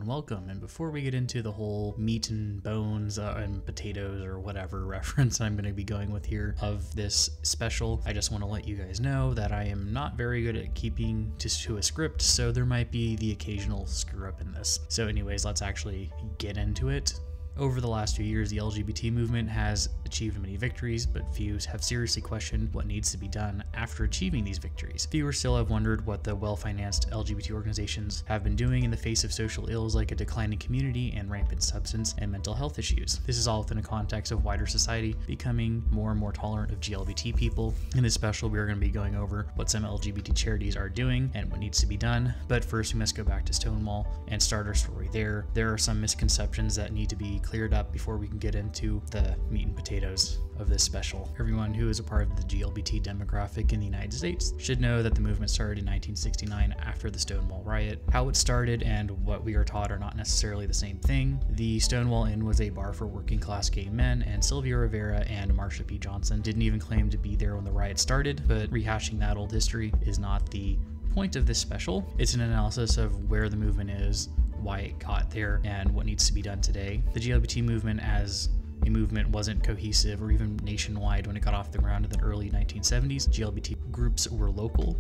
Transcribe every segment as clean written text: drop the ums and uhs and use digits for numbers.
and welcome. And before we get into the whole meat and bones and potatoes or whatever reference I'm going to be going with here of this special, I just want to let you guys know that I am not very good at keeping to a script, so there might be the occasional screw up in this. So anyways, let's actually get into it. Over the last few years, the LGBT movement has achieved many victories, but few have seriously questioned what needs to be done after achieving these victories. Fewer still have wondered what the well-financed LGBT organizations have been doing in the face of social ills like a declining community and rampant substance and mental health issues. This is all within a context of wider society becoming more and more tolerant of LGBT people. In this special, we are going to be going over what some LGBT charities are doing and what needs to be done. But first, we must go back to Stonewall and start our story there. There are some misconceptions that need to be cleared up before we can get into the meat and potatoes of this special. Everyone who is a part of the LGBT demographic in the United States should know that the movement started in 1969 after the Stonewall riot. How it started and what we are taught are not necessarily the same thing. The Stonewall Inn was a bar for working class gay men, and Sylvia Rivera and Marsha P. Johnson didn't even claim to be there when the riot started, but rehashing that old history is not the point of this special. It's an analysis of where the movement is, why it got there, and what needs to be done today. The LGBT movement as a movement wasn't cohesive or even nationwide when it got off the ground in the early 1970s. LGBT groups were local,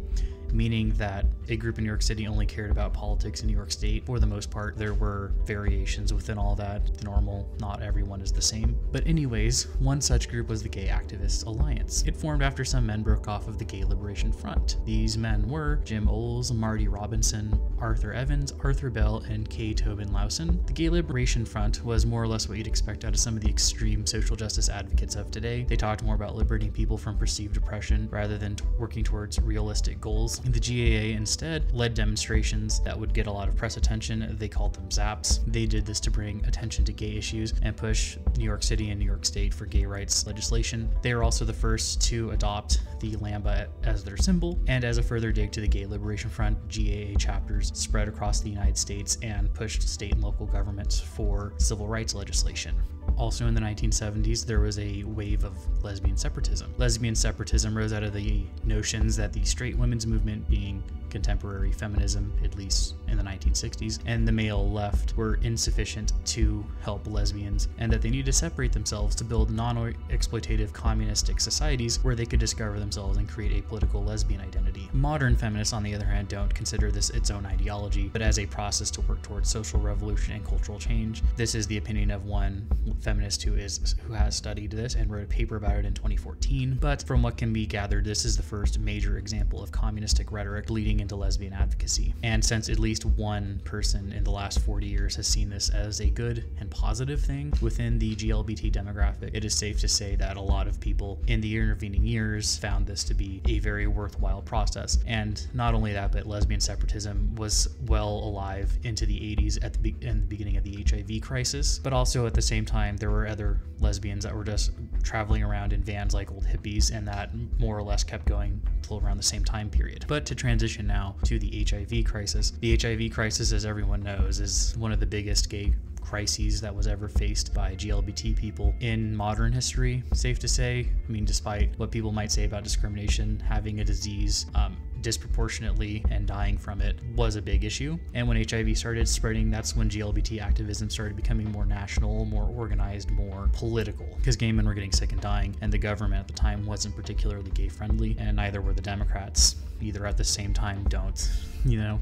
meaning that a group in New York City only cared about politics in New York State. For the most part, there were variations within all that. The normal, not everyone is the same. But anyways, one such group was the Gay Activists Alliance. It formed after some men broke off of the Gay Liberation Front. These men were Jim Oles, Marty Robinson, Arthur Evans, Arthur Bell, and K. Tobin Lawson. The Gay Liberation Front was more or less what you'd expect out of some of the extreme social justice advocates of today. They talked more about liberating people from perceived oppression rather than working towards realistic goals. The GAA instead led demonstrations that would get a lot of press attention. They called them ZAPs. They did this to bring attention to gay issues and push New York City and New York State for gay rights legislation. They were also the first to adopt the lambda as their symbol, and as a further dig to the Gay Liberation Front, GAA chapters spread across the United States and pushed state and local governments for civil rights legislation. Also in the 1970s, there was a wave of lesbian separatism. Lesbian separatism rose out of the notions that the straight women's movement, being contemporary feminism, at least in the 1960s, and the male left were insufficient to help lesbians, and that they needed to separate themselves to build non-exploitative communistic societies where they could discover themselves and create a political lesbian identity. Modern feminists, on the other hand, don't consider this its own ideology, but as a process to work towards social revolution and cultural change. This is the opinion of one feminist who has studied this and wrote a paper about it in 2014. But from what can be gathered, this is the first major example of communistic rhetoric leading into lesbian advocacy. And since at least one person in the last 40 years has seen this as a good and positive thing within the GLBT demographic, it is safe to say that a lot of people in the intervening years found this to be a very worthwhile process. And not only that, but lesbian separatism was well alive into the 80s at the beginning of the HIV crisis, but also at the same time there were other lesbians that were just traveling around in vans like old hippies, and that more or less kept going till around the same time period. But to transition now to the HIV crisis. The HIV crisis, as everyone knows, is one of the biggest gay crises that was ever faced by GLBT people in modern history, safe to say. I mean, despite what people might say about discrimination, having a disease disproportionately and dying from it was a big issue. And when HIV started spreading, that's when GLBT activism started becoming more national, more organized, more political, because gay men were getting sick and dying, and the government at the time wasn't particularly gay friendly, and neither were the Democrats. Either at the same time, don't know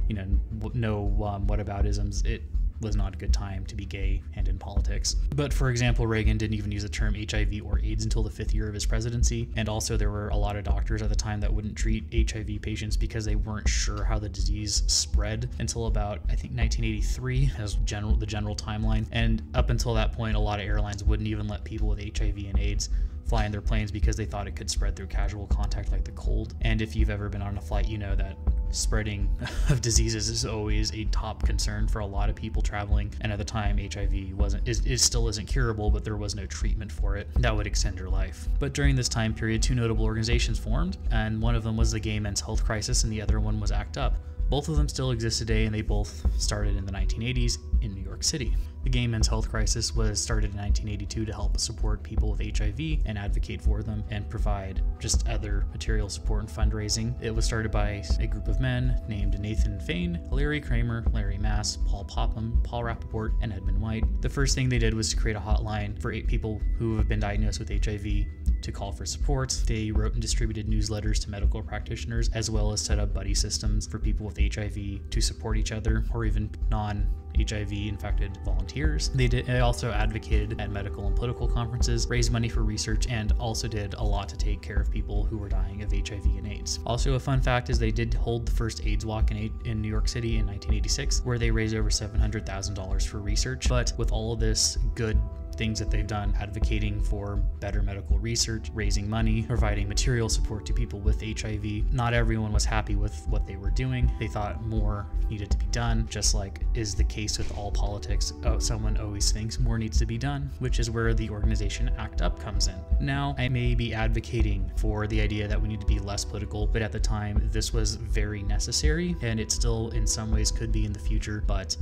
whataboutisms. It was not a good time to be gay and in politics. But for example, Reagan didn't even use the term HIV or AIDS until the 5th year of his presidency. And also there were a lot of doctors at the time that wouldn't treat HIV patients because they weren't sure how the disease spread until about, I think, 1983 as the general timeline. And up until that point, a lot of airlines wouldn't even let people with HIV and AIDS fly in their planes because they thought it could spread through casual contact like the cold. And if you've ever been on a flight, you know that spreading of diseases is always a top concern for a lot of people traveling. And at the time, HIV it still isn't curable, but there was no treatment for it that would extend your life. But during this time period, two notable organizations formed, and one of them was the Gay Men's Health Crisis, and the other one was ACT UP. Both of them still exist today, and they both started in the 1980s in New York City. The Gay Men's Health Crisis was started in 1982 to help support people with HIV and advocate for them and provide just other material support and fundraising. It was started by a group of men named Nathan Fain, Larry Kramer, Larry Mass, Paul Popham, Paul Rappaport, and Edmund White. The first thing they did was to create a hotline for 8 people who have been diagnosed with HIV to call for support. They wrote and distributed newsletters to medical practitioners, as well as set up buddy systems for people with HIV to support each other, or even non-HIV infected volunteers. They also advocated at medical and political conferences, raised money for research, and also did a lot to take care of people who were dying of HIV and AIDS. Also, a fun fact is they did hold the first AIDS walk in New York City in 1986, where they raised over $700,000 for research. But with all of this good things that they've done, advocating for better medical research, raising money, providing material support to people with HIV, not everyone was happy with what they were doing. They thought more needed to be done, just like is the case with all politics. Someone always thinks more needs to be done, which is where the organization ACT UP comes in. Now, I may be advocating for the idea that we need to be less political, but at the time, this was very necessary, and it still in some ways could be in the future, but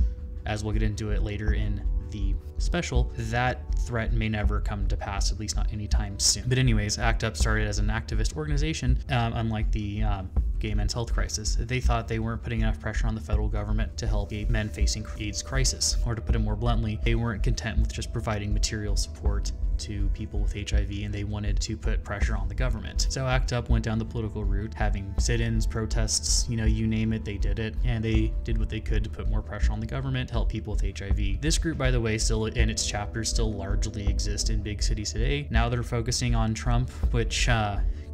as we'll get into it later in the special, that threat may never come to pass, at least not anytime soon. But anyways, ACT UP started as an activist organization, unlike the Gay Men's Health Crisis. They thought they weren't putting enough pressure on the federal government to help gay men facing AIDS crisis. Or to put it more bluntly, they weren't content with just providing material support to people with HIV, and they wanted to put pressure on the government. So ACT UP went down the political route, having sit-ins, protests, you name it, they did it, and they did what they could to put more pressure on the government to help people with HIV. This group, by the way, still in its chapters still largely exist in big cities today. Now they're focusing on Trump, which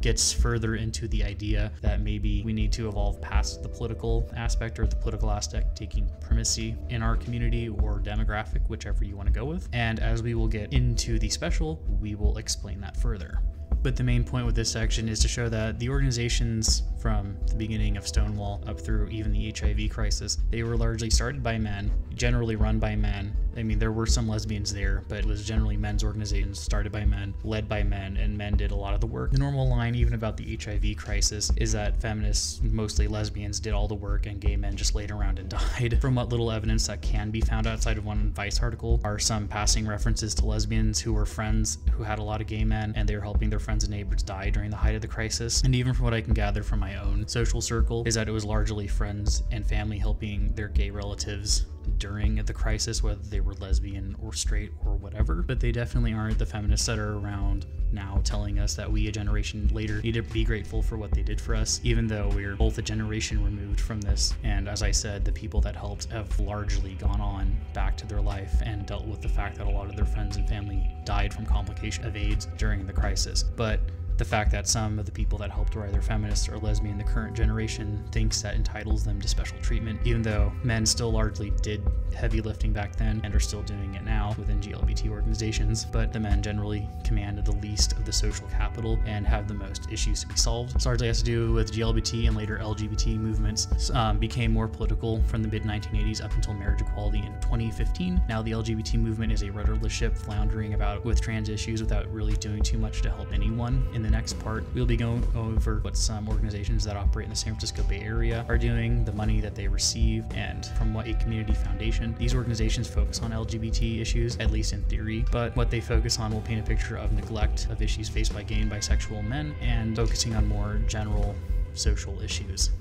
gets further into the idea that maybe we need to evolve past the political aspect, or the political aspect taking primacy in our community or demographic, whichever you want to go with. And as we will get into the special, we will explain that further. But the main point with this section is to show that the organizations from the beginning of Stonewall up through even the HIV crisis, they were largely started by men, generally run by men. I mean, there were some lesbians there, but it was generally men's organizations started by men, led by men, and men did a lot of the work. The normal line, even about the HIV crisis, is that feminists, mostly lesbians, did all the work and gay men just laid around and died. From what little evidence that can be found outside of one Vice article are some passing references to lesbians who were friends who had a lot of gay men, and they were helping their friends and neighbors die during the height of the crisis. And even from what I can gather from my own social circle is that it was largely friends and family helping their gay relatives during the crisis, whether they were lesbian or straight or whatever. But they definitely aren't the feminists that are around now telling us that we, a generation later, need to be grateful for what they did for us, even though we're both a generation removed from this. And as I said, the people that helped have largely gone on back to their life and dealt with the fact that a lot of their friends and family died from complications of AIDS during the crisis. But the fact that some of the people that helped, or either feminists or lesbian, the current generation thinks that entitles them to special treatment, even though men still largely did heavy lifting back then and are still doing it now within GLBT organizations, but the men generally command the least of the social capital and have the most issues to be solved. This largely has to do with GLBT and later LGBT movements became more political from the mid-1980s up until marriage equality in 2015. Now the LGBT movement is a rudderless ship floundering about with trans issues without really doing too much to help anyone. In the next part, we'll be going over what some organizations that operate in the San Francisco Bay Area are doing, the money that they receive, and from what a community foundation. These organizations focus on LGBT issues, at least in theory, but what they focus on will paint a picture of neglect of issues faced by gay and bisexual men, and focusing on more general social issues.